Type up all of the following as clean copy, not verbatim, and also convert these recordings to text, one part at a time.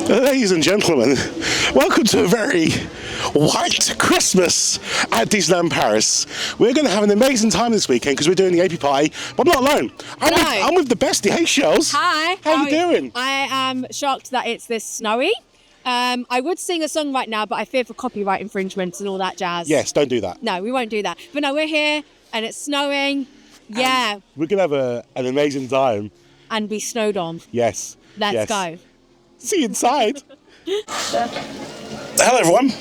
Ladies and gentlemen, welcome to a very white Christmas at Disneyland Paris. We're going to have an amazing time this weekend because we're doing the AP party, but I'm not alone. I'm with the bestie. Hey, Shells. Hi. How you doing? I am shocked that it's this snowy. I would sing a song right now, but I fear for copyright infringements and all that jazz. Yes, don't do that. No, we won't do that. But no, we're here and it's snowing. Yeah. We're going to have an amazing time. And be snowed on. Yes. Let's go. See you inside. Hello, everyone.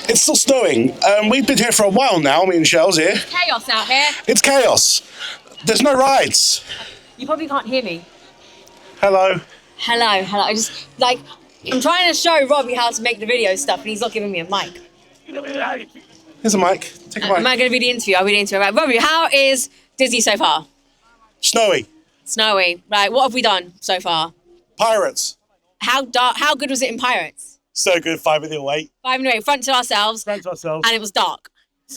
It's still snowing. We've been here for a while now, me and Shells here. Chaos out here. It's chaos. There's no rides. You probably can't hear me. Hello. Hello. I just, I'm trying to show Robbie how to make the video stuff and he's not giving me a mic. Here's a mic. Take a mic. Am I going to be the interview? I'll be the interview. Right, Robbie, how is Disney so far? Snowy. Snowy. Right, what have we done so far? Pirates. How good was it in Pirates? So good, 5 minute wait. 5 minute wait, front to ourselves. And it was dark.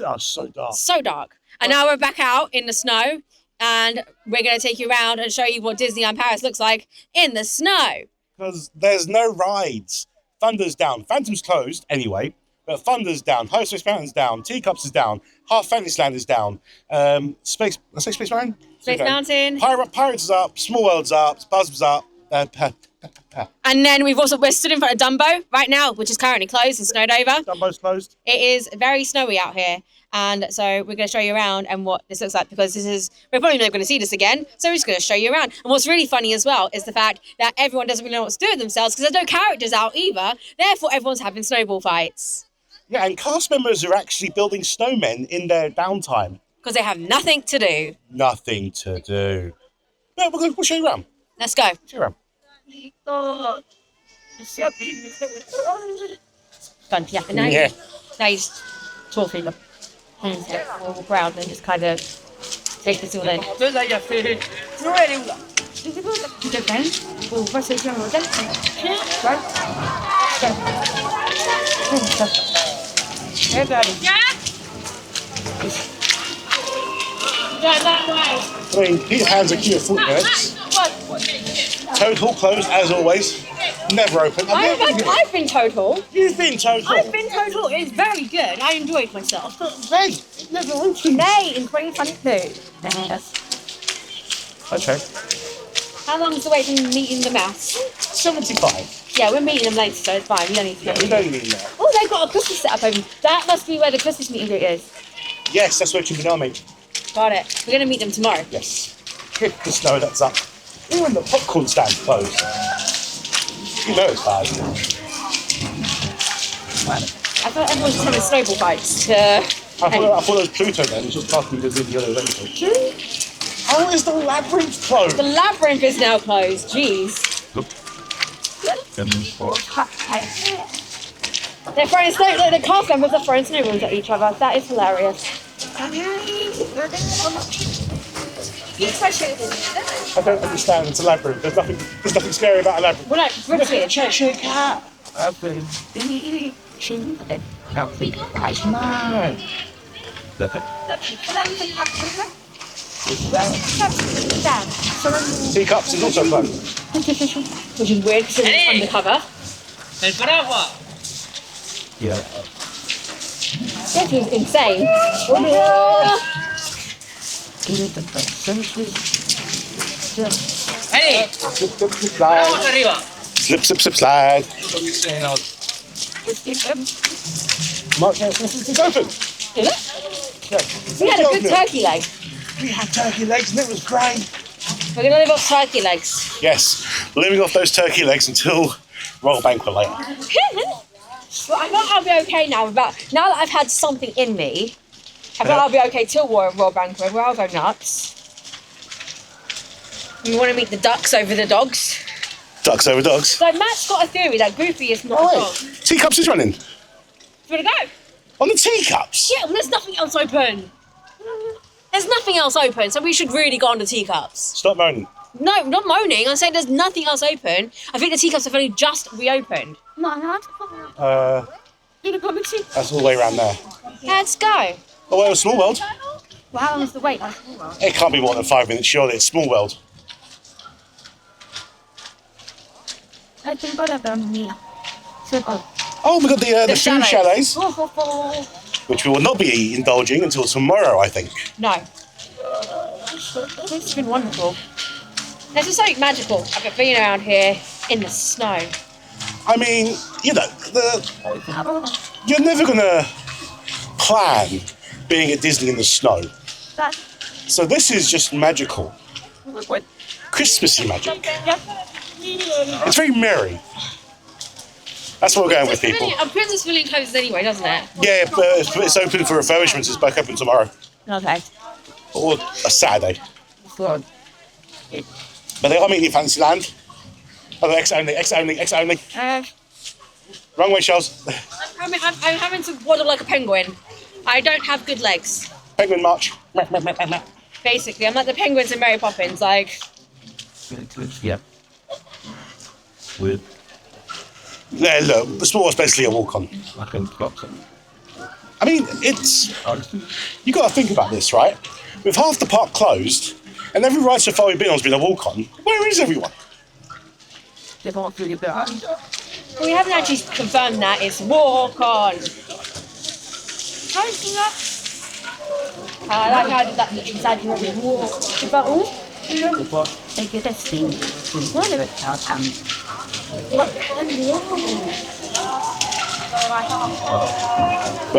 Oh, so dark. So dark. And now we're back out in the snow and we're going to take you around and show you what Disneyland Paris looks like in the snow. Because there's no rides. Thunder's down. Phantom's closed anyway, but Thunder's down. Space Mountain's down. Teacups is down. Half Fantasyland is down. Space Mountain? Space Mountain. Pirates is up. Small World's up. Buzz's up. And then we're stood in front of Dumbo right now, which is currently closed and snowed over. Dumbo's closed. It is very snowy out here. And so we're going to show you around and what this looks like because we're probably never going to see this again. So we're just going to show you around. And what's really funny as well is the fact that everyone doesn't really know what to do with themselves because there's no characters out either. Therefore, everyone's having snowball fights. Yeah, and cast members are actually building snowmen in their downtime. Because they have nothing to do. Nothing to do. No, we'll show you around. Let's go. Show you around. Now he's talking all ground and just kind of take this all in. I mean, Peter Pan's a cute footnotes. Total closed as always. Never open. I've been total. You've been total. I've been total. It's very good. I enjoyed myself. Then it never opened. May in 2022. Yes. Okay. How long is the wait from meeting the mouse? 75. Yeah, we're meeting them later, so it's fine. We don't need to. Yeah, we don't need that. Oh, they've got a Christmas set up over. That must be where the Christmas meeting group is. Yes, that's where Chimpinami. Got it. We're gonna meet them tomorrow. Yes. Hit the snow that's up. Even the popcorn stand closed. You know it's bad. I thought everyone was having snowball fights. I thought it was Pluto then. It's just casting because in the other episode. How is the labyrinth closed? The labyrinth is now closed. Jeez. They're throwing snow. The cast members are throwing snowballs at each other. That is hilarious. I don't understand. It's a labyrinth. There's nothing scary about a labyrinth. Well, no, British. Cheshire Cat. Teacups is also fun. Which is weird because it's undercover. Yeah. That is insane. Hey! Slip, slide. Mark, it's open. Is it? Yeah. We had a good turkey leg. We had turkey legs and it was great. We're going to live off turkey legs. Yes, living off those turkey legs until Royal Banquet later. Well, I thought I'll be okay now. Now that I've had something in me, I thought I'll be okay till Royal Banquet, where I'll go nuts. You want to meet the ducks over the dogs? Ducks over dogs. So Matt's got a theory that Goofy is not a dog. Teacups is running. Do you want to go? On the teacups? Yeah, well, there's nothing else open. There's nothing else open, so we should really go on the teacups. Stop moaning. No, not moaning. I'm saying there's nothing else open. I think the teacups have only just reopened. That's all the way around there. Let's go. Oh, well, Small World. Well, how long is the wait? It can't be more than 5 minutes, surely. It's Small World. Oh, we've got the food chalets. chalets, which we will not be indulging until tomorrow, I think. No. It's been wonderful. There's just something magical about being around here in the snow. I mean, you know, you're never going to plan being at Disney in the snow. So this is just magical. Christmassy magic. It's very merry. That's what we're going with, people. Princess Pavilion closes anyway, doesn't it? Yeah, but it's open for refurbishments. It's back open tomorrow. Okay. Or a Saturday. But they are meeting in Fantasyland. Oh, exit only. Wrong way, Charles. I'm having to waddle like a penguin. I don't have good legs. Penguin march. Basically, I'm like the penguins in Mary Poppins, like... Yeah. With Yeah, look, the sport is basically a walk-on. I mean, it's... You got to think about this, right? With half the park closed, and every ride so far we've been on has been a walk-on, where is everyone? We haven't actually confirmed that. It's walk-on. How do you do that? I like how I did that inside the walk. But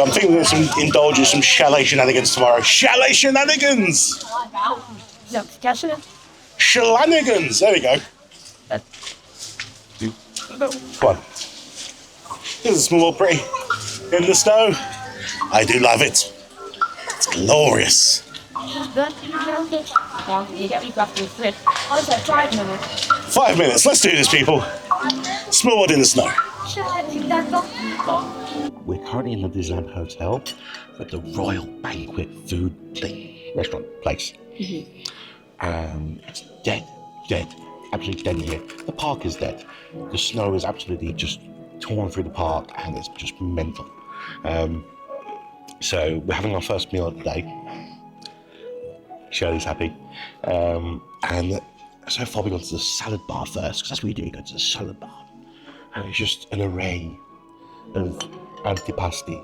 I'm thinking we're going to indulge in some chalet shenanigans tomorrow. Chalet shenanigans! Shenanigans! There we go. Come on. This is small, pretty. In the snow. I do love it. It's glorious. 5 minutes. Let's do this, people. Small in the snow. We're currently in the Disneyland Hotel at the Royal Banquet food restaurant place. It's dead, absolutely dead in here. The park is dead. The snow is absolutely just torn through the park, and it's just mental. So we're having our first meal of the day. Shirley's happy. And so far we got to the salad bar first, because that's what you do, you go to the salad bar. And it's just an array of antipasti.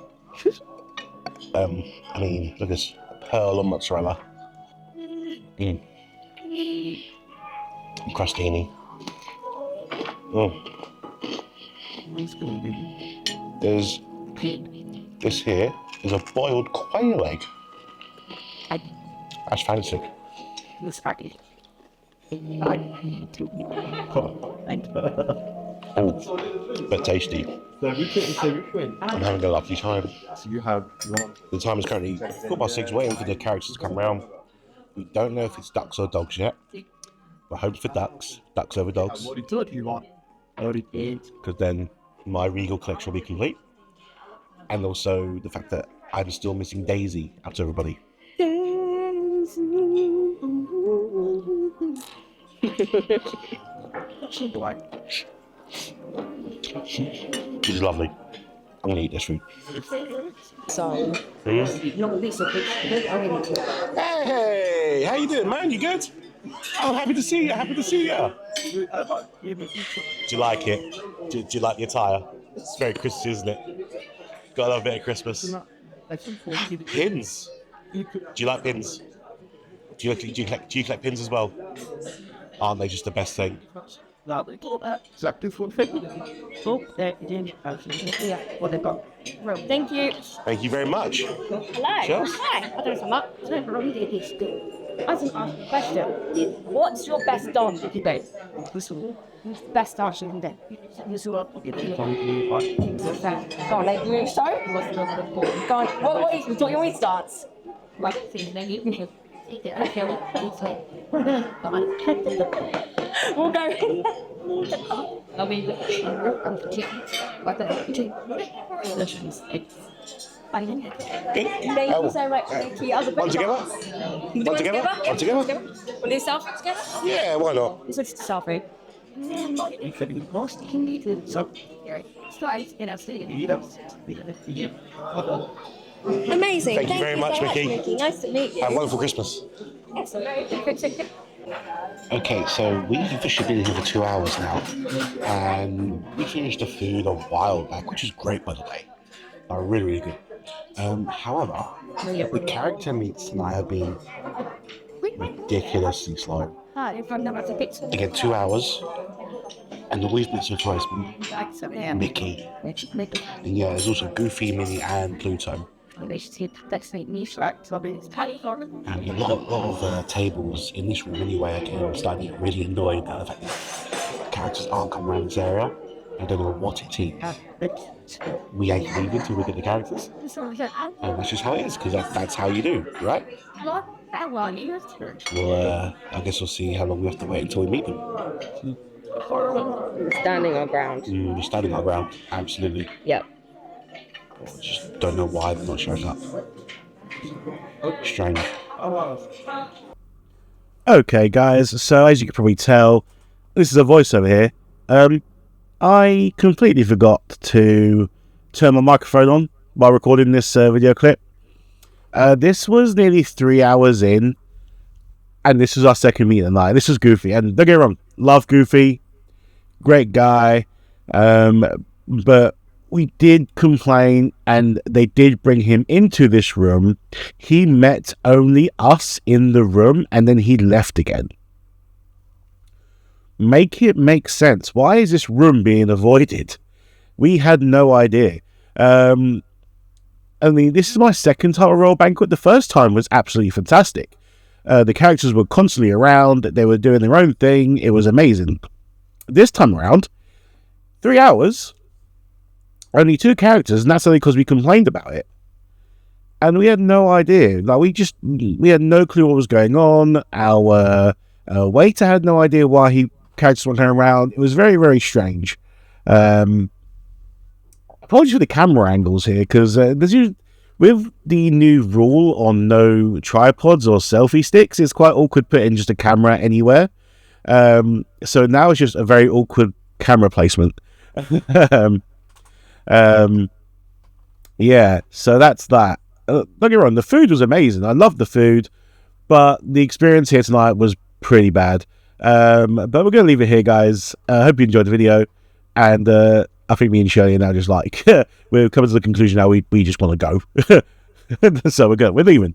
I mean, look at this, pearl and mozzarella. Crostini. There's this here is a boiled quail egg. That's fancy. But tasty. I'm having a lovely time. So you have one. The time is currently 6:15, waiting for the characters to come round. We don't know if it's ducks or dogs yet. We're hoping for ducks over dogs. What do you want? Because then my regal collection will be complete. And also the fact that I'm still missing Daisy out to everybody. She's lovely. I'm gonna eat this food. So, Hey, how you doing, man? You good? I'm happy to see you. Do you like it? Do you like the attire? It's very Christmas, isn't it? Got a love a bit of Christmas. Pins. Do you like pins? Do you collect pins as well? Aren't they just the best thing? Thank you. Thank you very much. Hello. Cheers. Hi. I don't know I was going to ask a question. What's your best dance today? Best dance today? Go on, like, move so? Go on. What is your waist dance? We'll go. Thank you so much. Thank you. One together? One together? We'll do selfie together? Yeah, why not? This is selfie. Amazing. Thank you very much, Mickey. Nice to meet you. Have a wonderful Christmas. Yes, Okay, so we've officially been here for 2 hours now, and we finished the food a while back, which is great, by the way. Really, really good. However, the character meets tonight have been ridiculously slow. Again, 2 hours, and the we've been surprised Mickey. And yeah, there's also Goofy, Minnie, and Pluto. And a lot of tables in this room anyway. Again, I'm starting to get really annoyed at the fact that characters aren't coming around this area. I don't know what it is. We ain't leaving until we get the characters. And that's just how it is, because that's how you do, right? Well, I guess we'll see how long we have to wait until we meet them. Standing our ground. Standing our ground, absolutely. Yep. Just don't know why they're not showing up. Strange. Okay, guys, so as you can probably tell, this is a voiceover here. I completely forgot to turn my microphone on while recording this video clip. This was nearly 3 hours in, and this was our second meet of the night. This is Goofy, and don't get me wrong, love Goofy, great guy, but we did complain, and they did bring him into this room. He met only us in the room, and then he left again. Make it make sense. Why is this room being avoided? We had no idea. I mean, this is my second time at Royal Banquet. The first time was absolutely fantastic. The characters were constantly around. They were doing their own thing. It was amazing. This time around, 3 hours, only 2 characters, and that's only because we complained about it. And we had no idea. Like, we had no clue what was going on. Our waiter had no idea why characters weren't coming around. It was very, very strange. Apologies for the camera angles here, because with the new rule on no tripods or selfie sticks, it's quite awkward putting just a camera anywhere. So now it's just a very awkward camera placement. Yeah, so that's that. Don't get me wrong, the food was amazing. I loved the food, but the experience here tonight was pretty bad. But we're going to leave it here, guys. I hope you enjoyed the video, and I think me and Shirley are now just like, we're coming to the conclusion now we just want to go. So we're leaving.